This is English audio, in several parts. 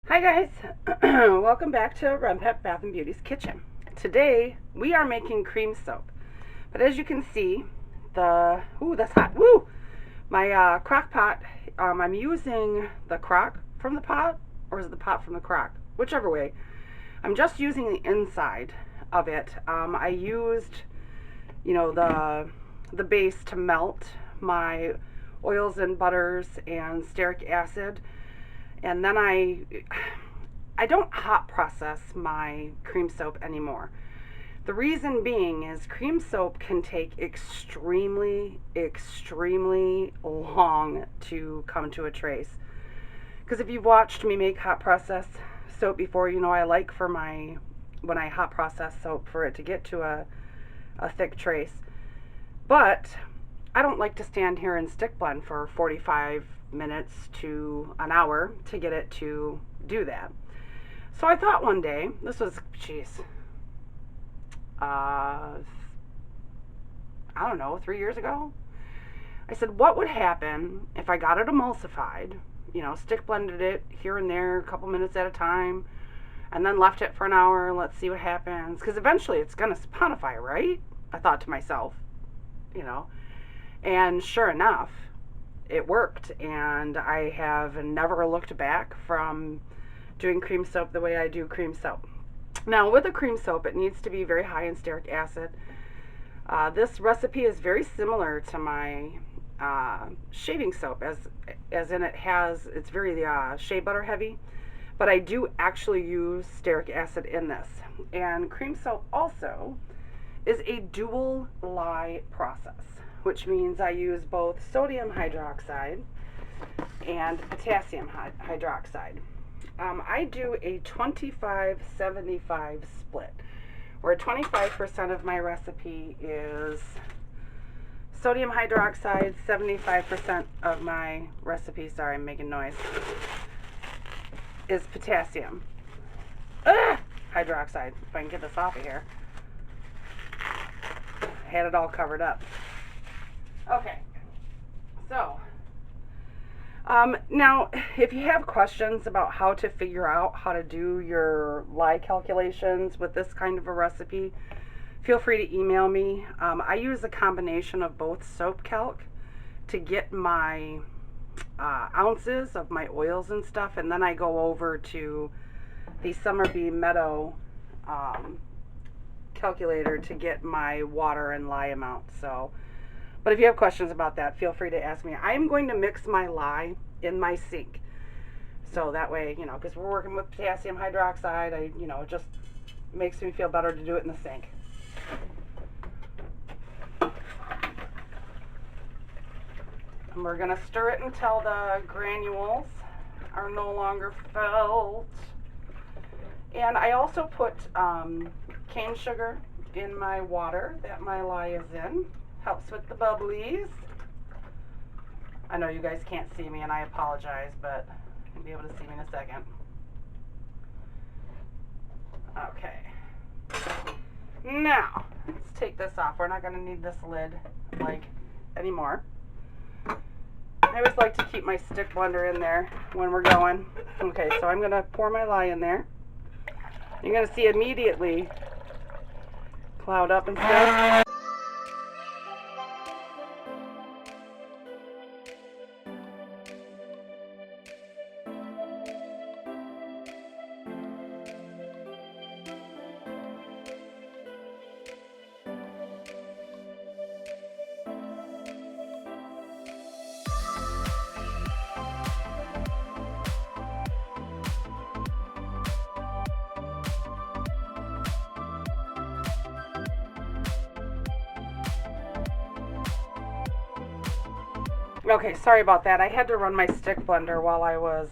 Hi guys, welcome back to Renpet Bath Beauty's kitchen. Today we are making cream soap, but as you can see, that's hot. Woo! My crock pot. I'm using the crock from the pot, or is it the pot from the crock? Whichever way. I'm just using the inside of it. I used, the base to melt my oils and butters and stearic acid. And then I don't hot process my cream soap anymore. The reason being is cream soap can take extremely long to come to a trace. Because if you've watched me make hot process soap before, you know I like when I hot process soap for it to get to a thick trace. But I don't like to stand here and stick blend for 45 minutes to an hour to get it to do that. So I thought one day, this was, I don't know, 3 years ago. I said, what would happen if I got it emulsified, stick blended it here and there, a couple minutes at a time, and then left it for an hour, let's see what happens. Because eventually it's going to saponify, right? I thought to myself, And sure enough, it worked, and I have never looked back from doing cream soap the way I do cream soap. Now, with a cream soap, it needs to be very high in stearic acid. This recipe is very similar to my shaving soap, as in it's very shea butter heavy, but I do actually use stearic acid in this. And cream soap also is a dual lye process, which means I use both sodium hydroxide and potassium hydroxide. I do a 25-75 split, where 25% of my recipe is sodium hydroxide, 75% of my recipe, sorry, I'm making noise, is potassium hydroxide. If I can get this off of here. I had it all covered up. Okay, so now if you have questions about how to figure out how to do your lye calculations with this kind of a recipe, feel free to email me. I use a combination of both soap calc to get my ounces of my oils and stuff, and then I go over to the Summer Bee Meadow calculator to get my water and lye amount. But if you have questions about that, feel free to ask me. I am going to mix my lye in my sink. So that way, because we're working with potassium hydroxide, it just makes me feel better to do it in the sink. And we're going to stir it until the granules are no longer felt. And I also put cane sugar in my water that my lye is in. Helps with the bubblies. I know you guys can't see me, and I apologize, but you'll be able to see me in a second. Okay. Now, let's take this off. We're not going to need this lid, anymore. I always like to keep my stick blender in there when we're going. Okay, so I'm going to pour my lye in there. You're going to see immediately cloud up and stuff. Okay, sorry about that. I had to run my stick blender while I was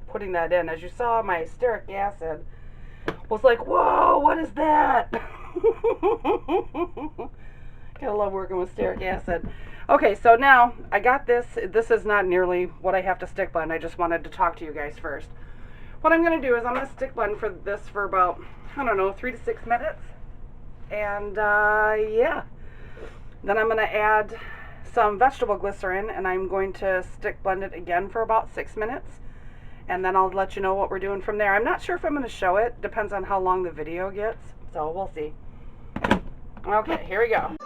putting that in. As you saw, my stearic acid was like, whoa, what is that? Gotta love working with stearic acid. Okay, so now I got this. This is not nearly what I have to stick blend. I just wanted to talk to you guys first. What I'm going to do is I'm going to stick blend for this for about, 3 to 6 minutes. And yeah. Then I'm going to add some vegetable glycerin, and I'm going to stick blend it again for about 6 minutes. and then I'll let you know what we're doing from there. I'm not sure if I'm going to show it. Depends on how long the video gets, so we'll see. Okay, here we go.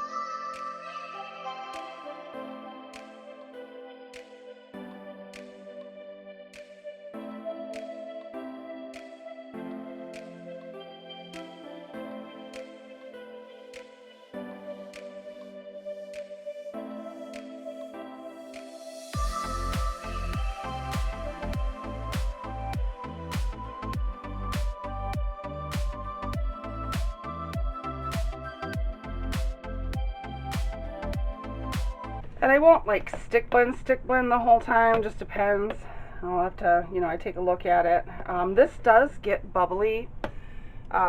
And I won't like stick blend the whole time, just depends. I'll have to, I take a look at it. This does get bubbly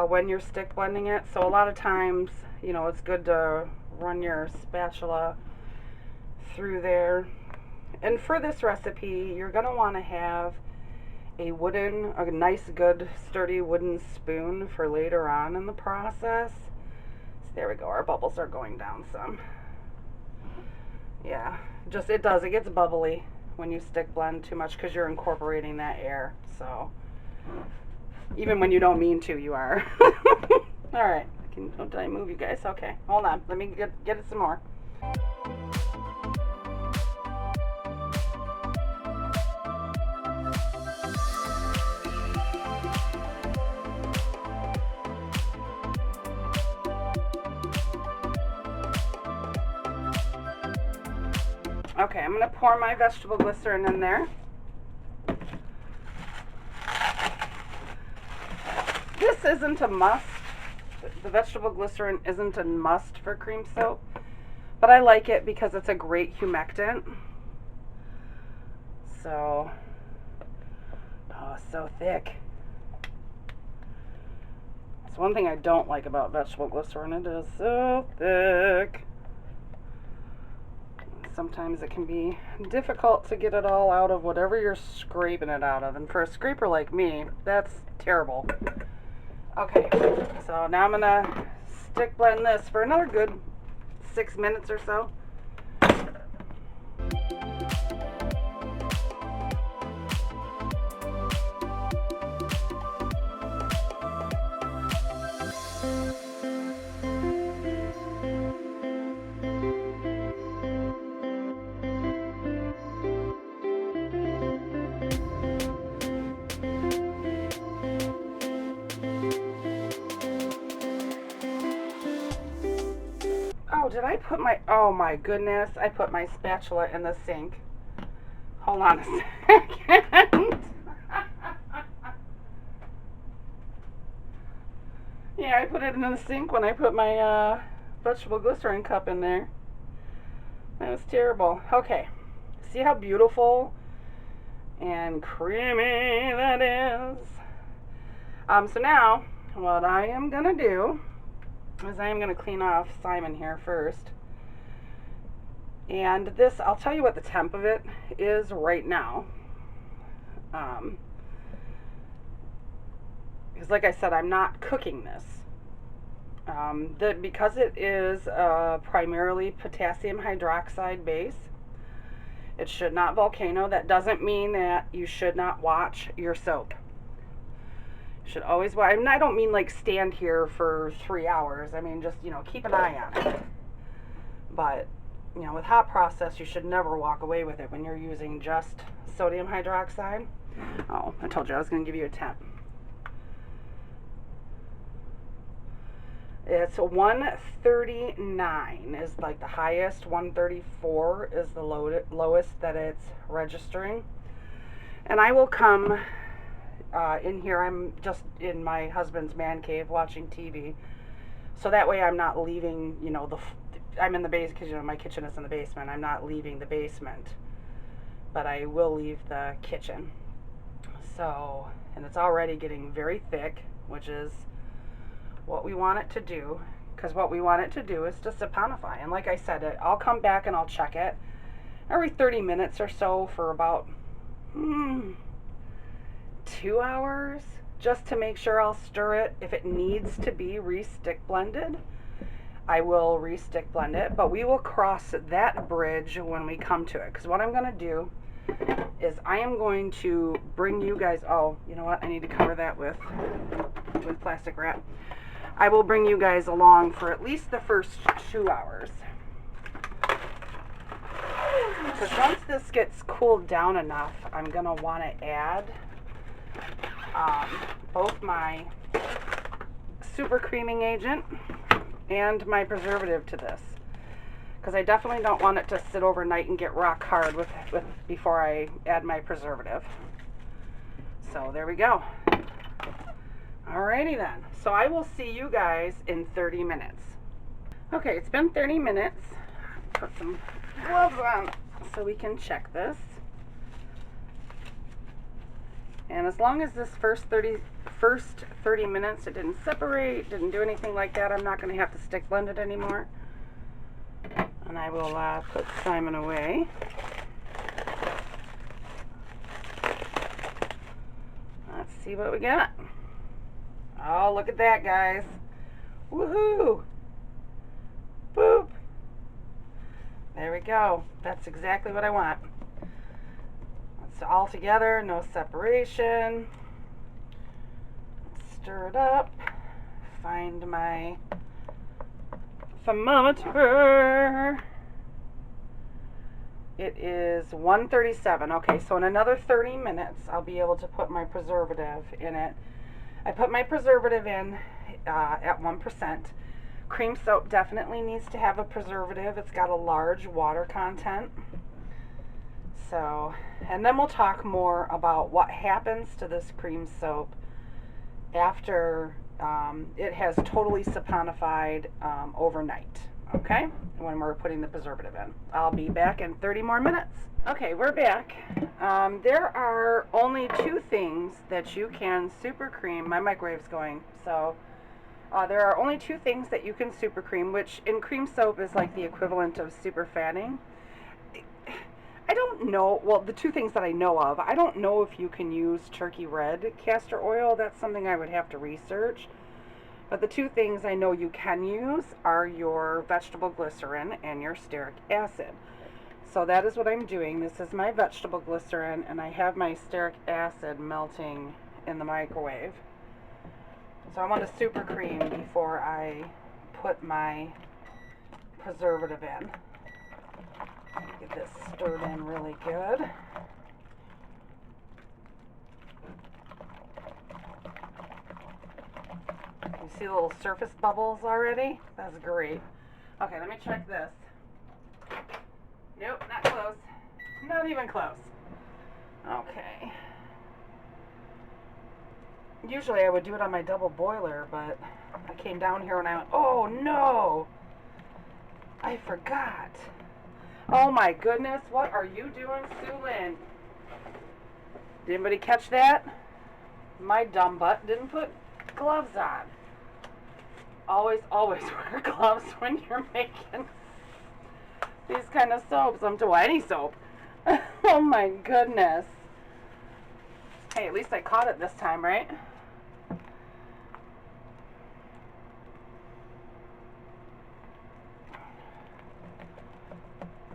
when you're stick blending it, so a lot of times, it's good to run your spatula through there. And for this recipe, you're going to want to have a nice, good, sturdy wooden spoon for later on in the process. So there we go, our bubbles are going down some. Yeah, it gets bubbly when you stick blend too much because you're incorporating that air. So even when you don't mean to, you are. All right, did I move you guys? Okay, hold on, let me get it some more. Okay, I'm going to pour my vegetable glycerin in there. This isn't a must. The vegetable glycerin isn't a must for cream soap, but I like it because it's a great humectant. So, oh, so thick. That's one thing I don't like about vegetable glycerin. It is so thick. Sometimes it can be difficult to get it all out of whatever you're scraping it out of. And for a scraper like me, that's terrible. Okay, so now I'm going to stick blend this for another good 6 minutes or so. Oh, did I put oh my goodness, I put my spatula in the sink. Hold on a second. Yeah, I put it in the sink when I put my vegetable glycerin cup in there. That was terrible. Okay, see how beautiful and creamy that is? So now, what I am going to do is I am going to clean off Simon here first. And this, I'll tell you what the temp of it is right now. Because like I said, I'm not cooking this. Because it is primarily potassium hydroxide base, it should not volcano. That doesn't mean that you should not watch your soap. Should always watch. I mean, I don't mean like stand here for 3 hours. I mean, just, keep an eye on it. But, with hot process, you should never walk away with it when you're using just sodium hydroxide. Oh, I told you I was going to give you a temp. It's 139 is like the highest. 134 is the lowest that it's registering. And I will come in here. I'm just in my husband's man cave watching TV, so that way I'm not leaving, I'm in the basement because my kitchen is in the basement. I'm not leaving the basement, but I will leave the kitchen. So, and it's already getting very thick, which is what we want it to do, because what we want it to do is to saponify. And like I said, I'll come back and I'll check it every 30 minutes or so for about 2 hours, just to make sure I'll stir it. If it needs to be re-stick blended, I will re-stick blend it, but we will cross that bridge when we come to it. Because what I'm going to do is I am going to bring you guys, oh, you know what? I need to cover that with plastic wrap. I will bring you guys along for at least the first 2 hours. Because once this gets cooled down enough, I'm going to want to add both my super creaming agent and my preservative to this. Because I definitely don't want it to sit overnight and get rock hard before I add my preservative. So there we go. Alrighty then. So I will see you guys in 30 minutes. Okay, it's been 30 minutes. Put some gloves on so we can check this. And as long as this first 30 minutes it didn't separate, didn't do anything like that, I'm not going to have to stick blend it anymore. And I will put Simon away. Let's see what we got. Oh, look at that, guys. Woohoo! Boop! There we go. That's exactly what I want. It's all together, no separation. Stir it up. Find my thermometer. It is 137. Okay, so in another 30 minutes, I'll be able to put my preservative in it. I put my preservative in at 1%. Cream soap definitely needs to have a preservative. It's got a large water content. So, and then we'll talk more about what happens to this cream soap after it has totally saponified overnight, okay? When we're putting the preservative in. I'll be back in 30 more minutes. Okay, we're back. There are only 2 things that you can super cream. My microwave's going, so there are only 2 things that you can super cream, which in cream soap is like the equivalent of super fatting. I don't know, well, the 2 things that I know of, I don't know if you can use turkey red castor oil. That's something I would have to research. But the 2 things I know you can use are your vegetable glycerin and your stearic acid. So that is what I'm doing. This is my vegetable glycerin, and I have my stearic acid melting in the microwave. So I want to super cream before I put my preservative in. Get this stirred in really good. You see the little surface bubbles already? That's great. Okay, let me check this. Nope, not close. Not even close. Okay. Usually I would do it on my double boiler, but I came down here and I went, oh no! I forgot. Oh my goodness, what are you doing, Sue Lynn? Did anybody catch that? My dumb butt didn't put gloves on. Always wear gloves when you're making these kind of soaps. I'm to any soap. Oh my goodness. Hey, at least I caught it this time, right?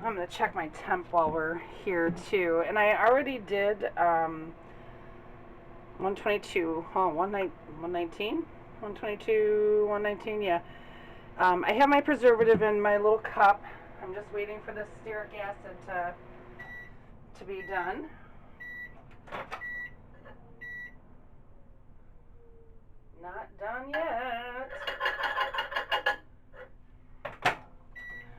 I'm going to check my temp while we're here too. And I already did 122, oh, 119? 122, 119, yeah. I have my preservative in my little cup. I'm just waiting for the stearic acid to be done. Not done yet.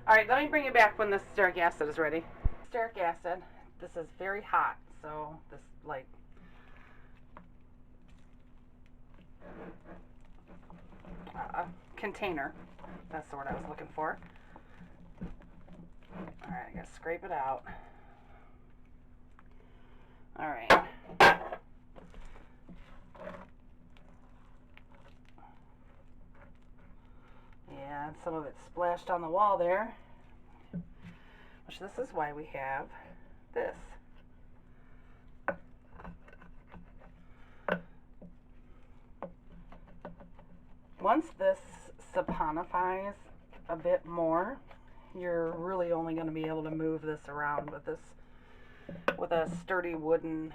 Alright, let me bring it back when the stearic acid is ready. Stearic acid, this is very hot, so this, like, container, that's the word I was looking for. Alright, I gotta scrape it out. Alright. Yeah, and some of it splashed on the wall there. Which this is why we have this. Once this saponifies a bit more, you're really only going to be able to move this around with this with a sturdy wooden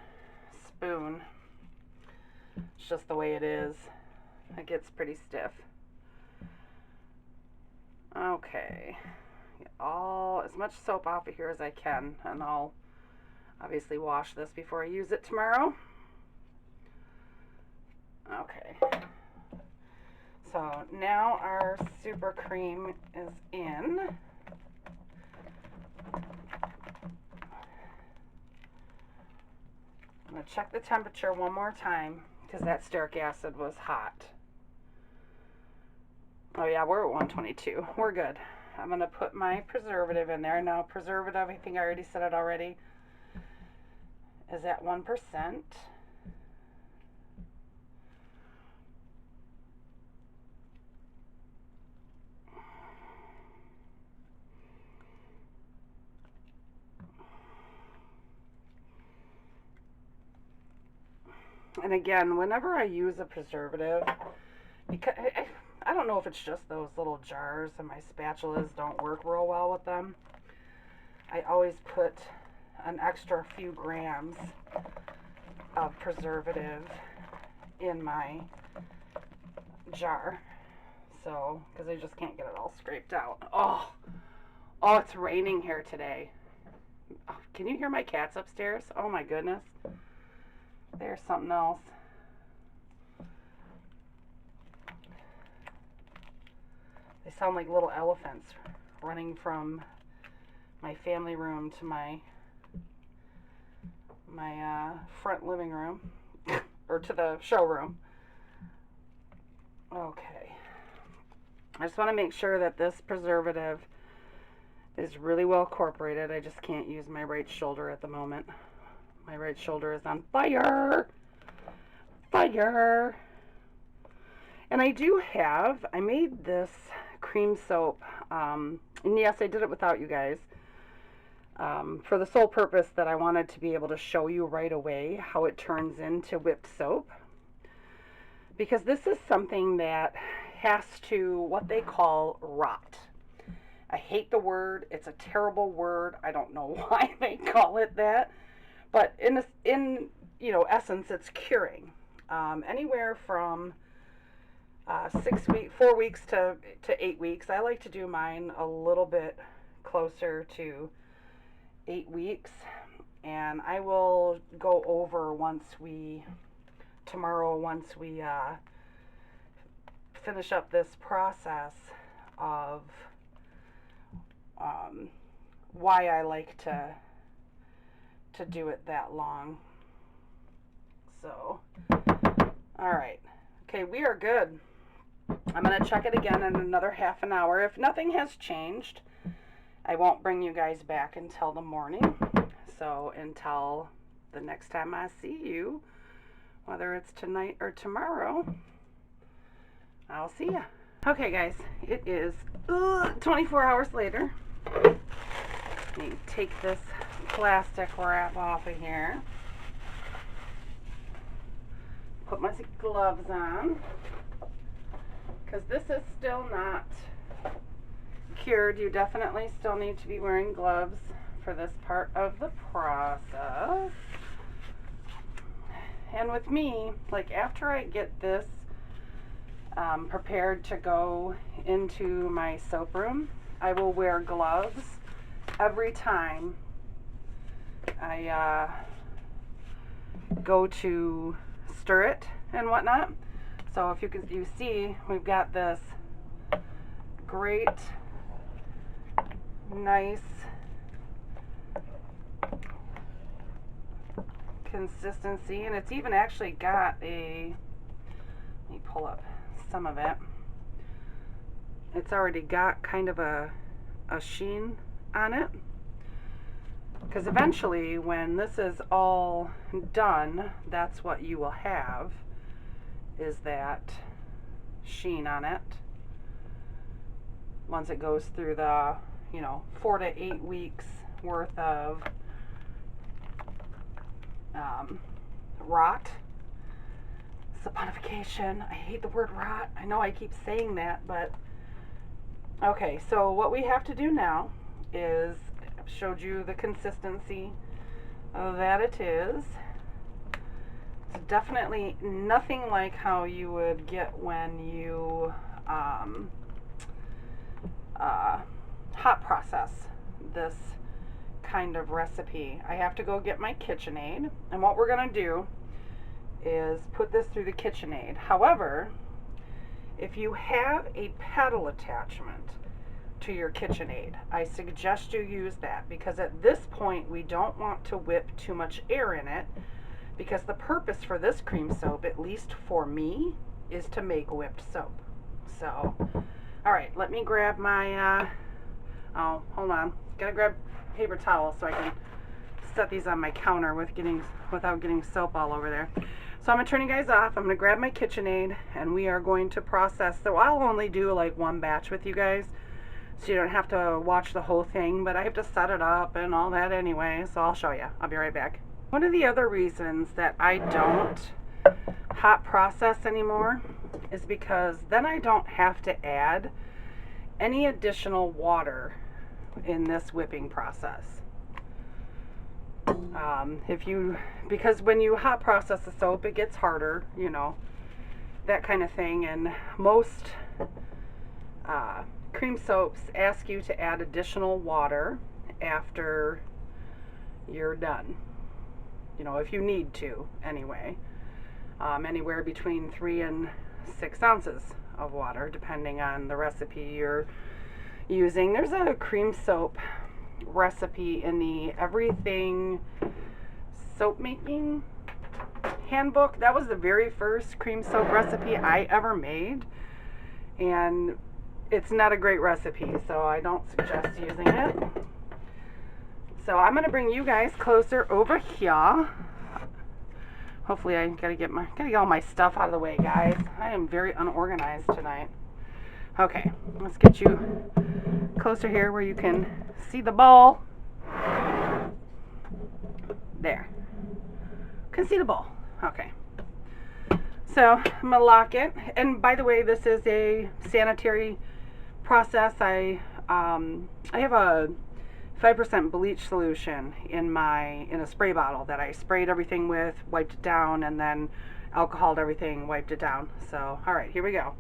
spoon. It's just the way it is. It gets pretty stiff. Okay, get as much soap off of here as I can, and I'll obviously wash this before I use it tomorrow. Okay, so now our super cream is in. I'm going to check the temperature one more time because that stearic acid was hot. Oh yeah, we're at 122. We're good. I'm going to put my preservative in there. Now preservative, I think I already said it already, is at 1%. And again, whenever I use a preservative, because I don't know if it's just those little jars and my spatulas don't work real well with them, I always put an extra few grams of preservative in my jar. So, because I just can't get it all scraped out. Oh, it's raining here today. Oh, can you hear my cats upstairs? Oh my goodness. There's something else. They sound like little elephants running from my family room to my front living room, or to the showroom. Okay. I just want to make sure that this preservative is really well incorporated. I just can't use my right shoulder at the moment. My right shoulder is on fire. Fire. And I made this cream soap, and yes, I did it without you guys, for the sole purpose that I wanted to be able to show you right away how it turns into whipped soap. Because this is something that has to, what they call, rot. I hate the word. It's a terrible word. I don't know why they call it that. But in essence, it's curing. Anywhere from 4 weeks to 8 weeks. I like to do mine a little bit closer to 8 weeks. And I will go over tomorrow once we finish up this process of why I like to do it that long. So, all right. Okay, we are good. I'm going to check it again in another half an hour. If nothing has changed, I won't bring you guys back until the morning. So until the next time I see you, whether it's tonight or tomorrow, I'll see ya. Okay guys, it is 24 hours later. Let me take this plastic wrap off of here. Put my gloves on, because this is still not cured. You definitely still need to be wearing gloves for this part of the process. And with me, like after I get this prepared to go into my soap room, I will wear gloves every time I go to stir it and whatnot. So if you see, we've got this great, nice consistency, and it's even actually got let me pull up some of it. It's already got kind of a sheen on it, because eventually when this is all done, that's what you will have, is that sheen on it once it goes through the 4 to 8 weeks worth of rot, saponification. I hate the word rot. I know I keep saying that, but okay, so what we have to do now is, I've showed you the consistency that it is. It's definitely nothing like how you would get when you hot process this kind of recipe. I have to go get my KitchenAid, and what we're going to do is put this through the KitchenAid. However, if you have a pedal attachment to your KitchenAid, I suggest you use that, because at this point we don't want to whip too much air in it, because the purpose for this cream soap, at least for me, is to make whipped soap. So, alright, let me grab my, oh, hold on. Gotta grab paper towels so I can set these on my counter without getting soap all over there. So I'm going to turn you guys off. I'm going to grab my KitchenAid, and we are going to process. So I'll only do like one batch with you guys, so you don't have to watch the whole thing, but I have to set it up and all that anyway, so I'll show you. I'll be right back. One of the other reasons that I don't hot process anymore is because then I don't have to add any additional water in this whipping process. Because when you hot process the soap, it gets harder, you know, that kind of thing, and most cream soaps ask you to add additional water after you're done, you know, if you need to anyway. Anywhere between 3 and 6 ounces of water, depending on the recipe you're using. There's a cream soap recipe in the Everything Soap Making Handbook. That was the very first cream soap recipe I ever made, and it's not a great recipe, so I don't suggest using it. So I'm going to bring you guys closer over here. Hopefully I gotta get all my stuff out of the way, guys. I am very unorganized tonight. Okay, let's get you closer here where you can see the bowl. There. Can see the bowl. Okay. So I'm gonna lock it. And by the way, this is a sanitary process. I have a 5% bleach solution in a spray bottle that I sprayed everything with, wiped it down, and then alcoholed everything, wiped it down. So, all right, here we go.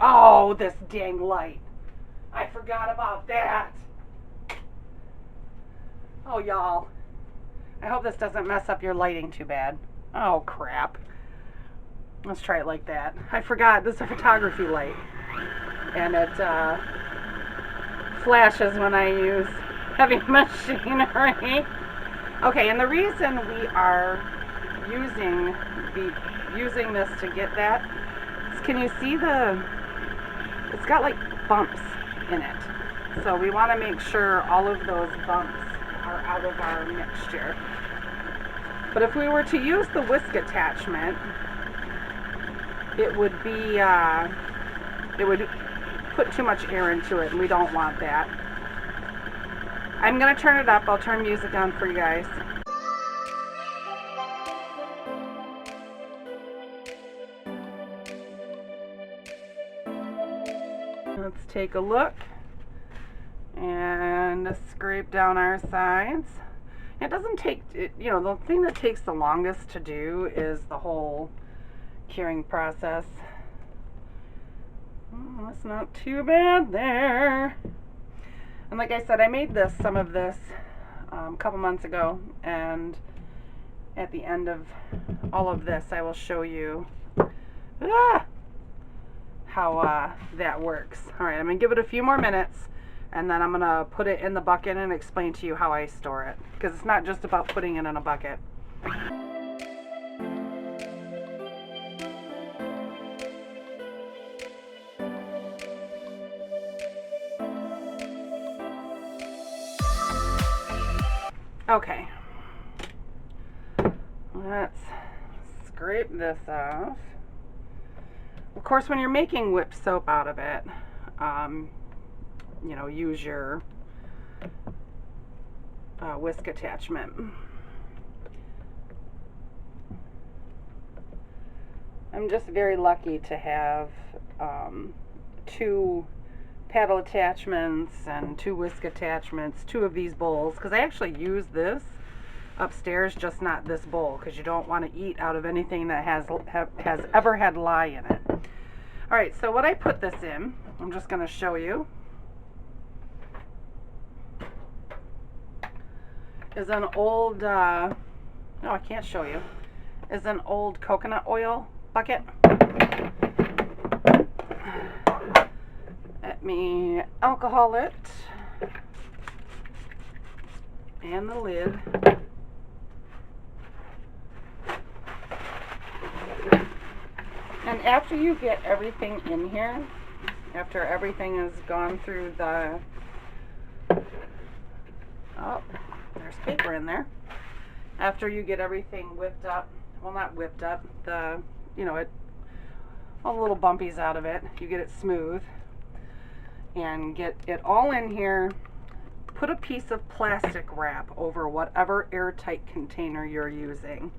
Oh, this dang light. I forgot about that. Oh, y'all. I hope this doesn't mess up your lighting too bad. Oh, crap. Let's try it like that. I forgot, this is a photography light. And it flashes when I use heavy machinery. Okay, and the reason we are using this to get that is, can you see it's got like bumps in it. So we want to make sure all of those bumps are out of our mixture. But if we were to use the whisk attachment, it would put too much air into it, and we don't want that. I'm going to turn it up. I'll turn music on for you guys. Let's take a look and scrape down our sides. It doesn't take, you know, the thing that takes the longest to do is the whole curing process. Oh, that's not too bad there. And like I said, I made some of this a couple months ago, and at the end of all of this I will show you how that works. Alright, I'm going to give it a few more minutes, and then I'm going to put it in the bucket and explain to you how I store it, because it's not just about putting it in a bucket. Okay, let's scrape this off. Of course, when you're making whipped soap out of it, you know, use your whisk attachment. I'm just very lucky to have 2 paddle attachments and 2 whisk attachments, 2 of these bowls, because I actually use this upstairs, just not this bowl, because you don't want to eat out of anything that has ever had lye in it. All right, so what I put this in, I'm just going to show you, is an old, no, I can't show you, is an old coconut oil bucket. Let me alcohol it, and the lid. And after you get everything in here, after everything has gone through the, oh, there's paper in there. After you get everything whipped up, well, not whipped up, the, you know, all the little bumpies out of it, you get it smooth, and get it all in here, put a piece of plastic wrap over whatever airtight container you're using,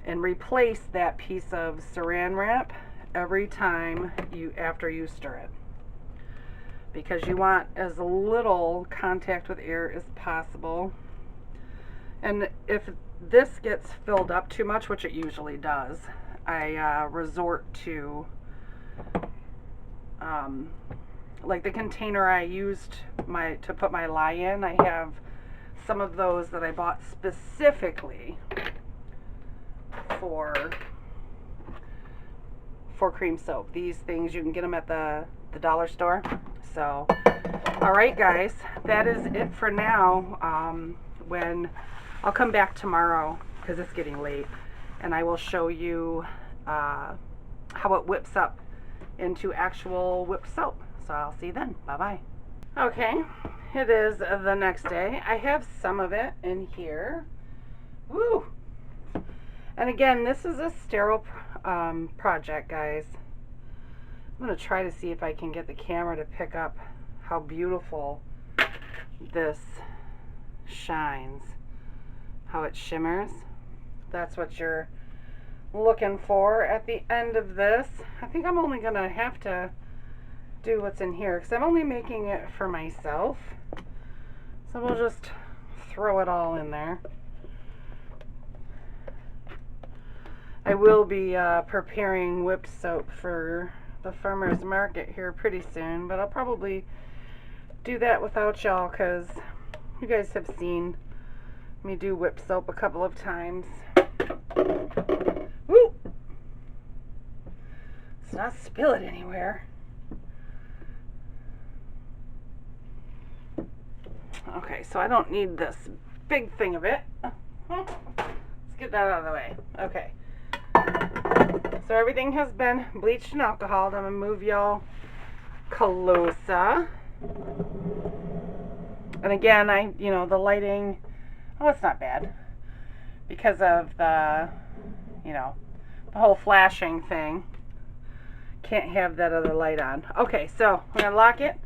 and replace that piece of saran wrap every time after you stir it, because you want as little contact with air as possible. And if this gets filled up too much, which it usually does, I resort to like the container I used to put my lye in. I have some of those that I bought specifically for cream soap. These things, you can get them at the dollar store. So, all right, guys, that is it for now. When I'll come back tomorrow, because it's getting late, and I will show you how it whips up into actual whipped soap. So I'll see you then. Bye-bye. Okay, it is the next day. I have some of it in here. Woo! And again, this is a sterile project, guys. I'm going to try to see if I can get the camera to pick up how beautiful this shines, how it shimmers. That's what you're looking for at the end of this. I think I'm only going to have to do what's in here, because I'm only making it for myself. So we'll just throw it all in there. I will be preparing whipped soap for the farmer's market here pretty soon, but I'll probably do that without y'all, because you guys have seen me do whipped soap a couple of times. Woo! Let's not spill it anywhere. Okay, so I don't need this big thing of it. Let's get that out of the way. Okay. So everything has been bleached and alcoholed. I'm going to move y'all closer. And again, the lighting, oh, it's not bad, because of the, the whole flashing thing. Can't have that other light on. Okay, so we're going to lock it.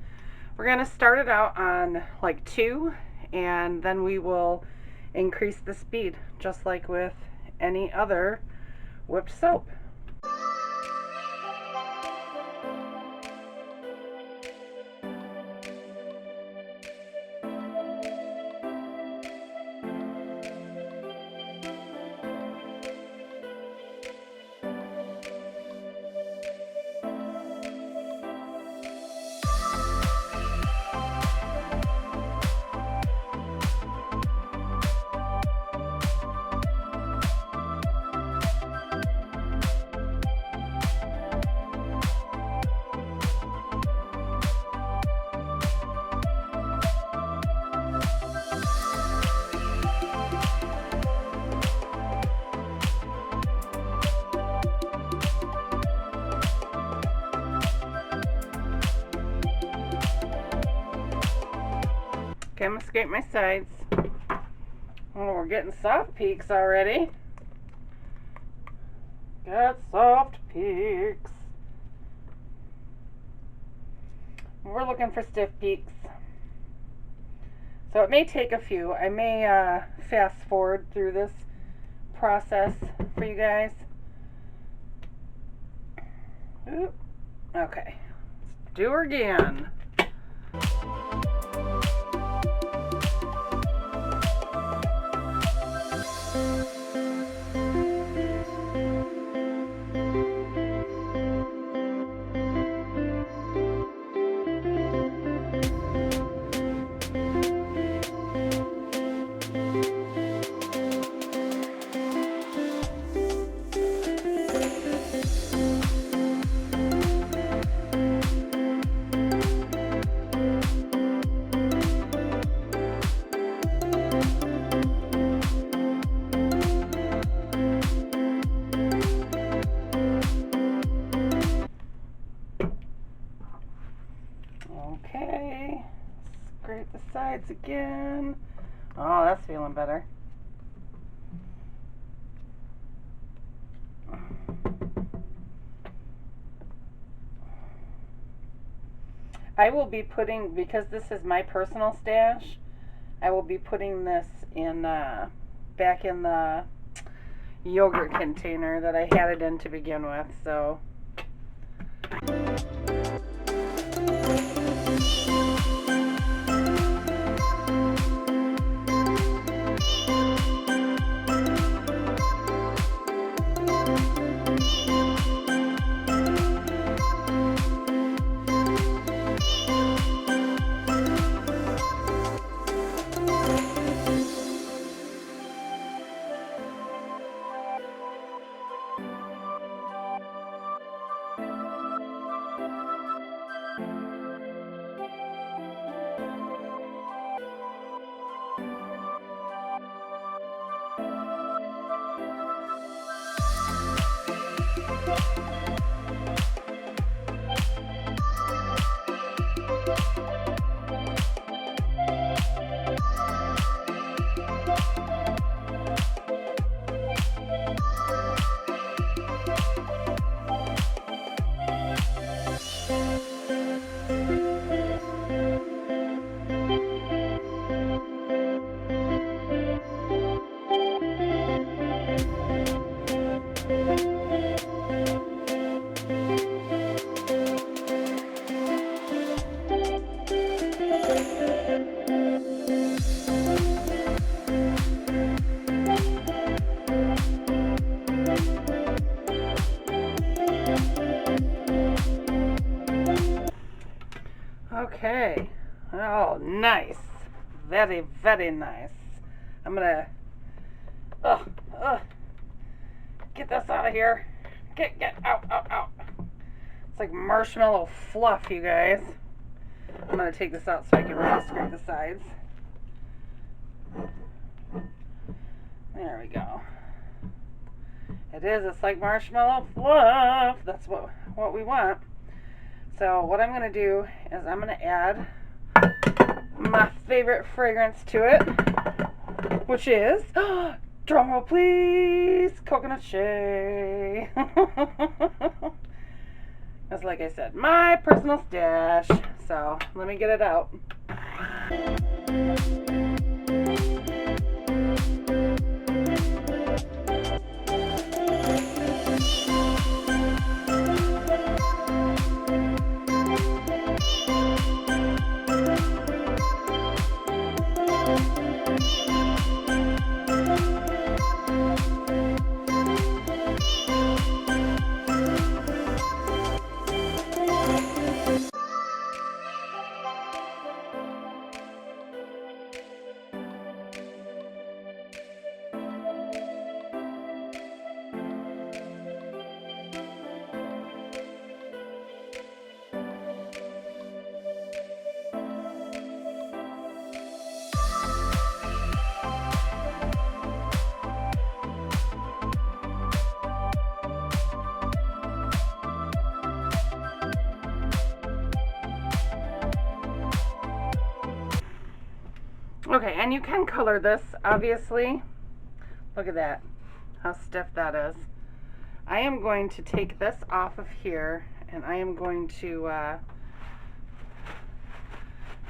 We're going to start it out on like 2, and then we will increase the speed, just like with any other whipped soap. Okay, I'm going to scrape my sides. Oh, we're getting soft peaks already. Got soft peaks. We're looking for stiff peaks. So it may take a few. I may fast forward through this process for you guys. Oop. Okay. do her again. Okay, scrape the sides again. Oh, that's feeling better. I will be putting, because this is my personal stash, I will be putting this in back in the yogurt container that I had it in to begin with. So okay. Oh, nice. Very, very nice. I'm gonna get this out of here. Get out. It's like marshmallow fluff, you guys. I'm gonna take this out so I can really scrape the sides. There we go. It's like marshmallow fluff. That's what we want. So what I'm going to do is I'm going to add my favorite fragrance to it, which is, drumroll please, coconut shea. That's, like I said, my personal stash. So let me get it out. Okay, and you can color this, obviously. Look at that, how stiff that is. I am going to take this off of here, and I am going to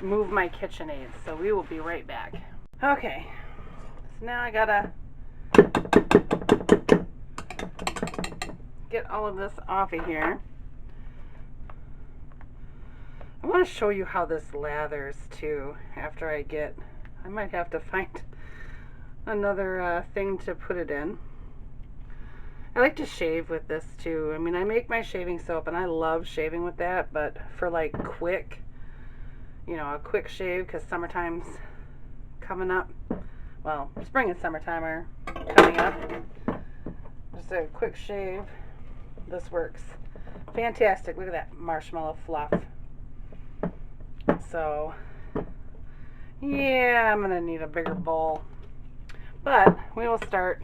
move my KitchenAid, so we will be right back. Okay, so now I gotta get all of this off of here. I want to show you how this lathers too after I might have to find another thing to put it in. I like to shave with this too. I mean, I make my shaving soap and I love shaving with that, but for like quick, a quick shave, because summertime's coming up. Well, spring and summertime are coming up. Just a quick shave. This works fantastic. Look at that marshmallow fluff. So, yeah, I'm going to need a bigger bowl. But we will start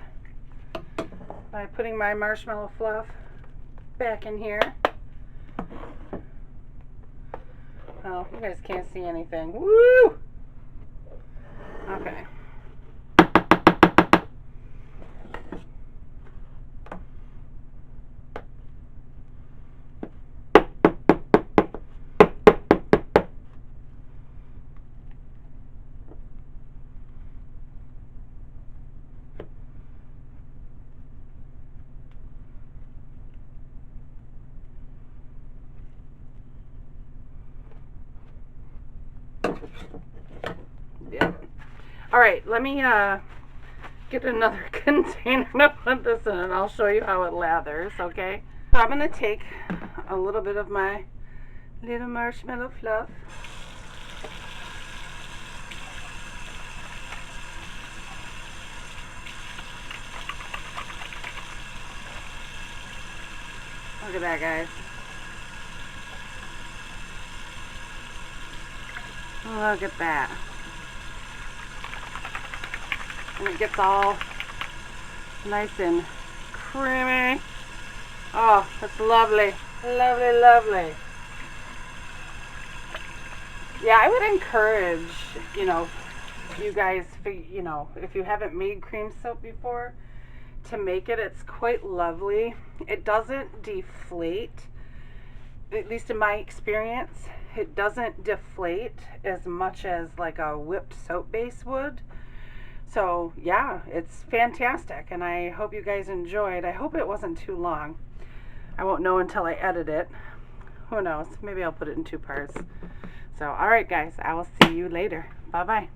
by putting my marshmallow fluff back in here. Oh, you guys can't see anything. Woo! Okay. Yeah. All right, let me get another container to put this in, and I'll show you how it lathers, okay? So I'm going to take a little bit of my little marshmallow fluff. Look at that, guys. Look at that. And it gets all nice and creamy. Oh, that's lovely. Lovely, lovely. Yeah, I would encourage, you guys, if you haven't made cream soap before, to make it. It's quite lovely. It doesn't deflate, at least in my experience. It doesn't deflate as much as like a whipped soap base would. So yeah, it's fantastic, and I hope you guys enjoyed. I hope it wasn't too long. I won't know until I edit it. Who knows? Maybe I'll put it in 2 parts. So, all right, guys, I will see you later. Bye-bye.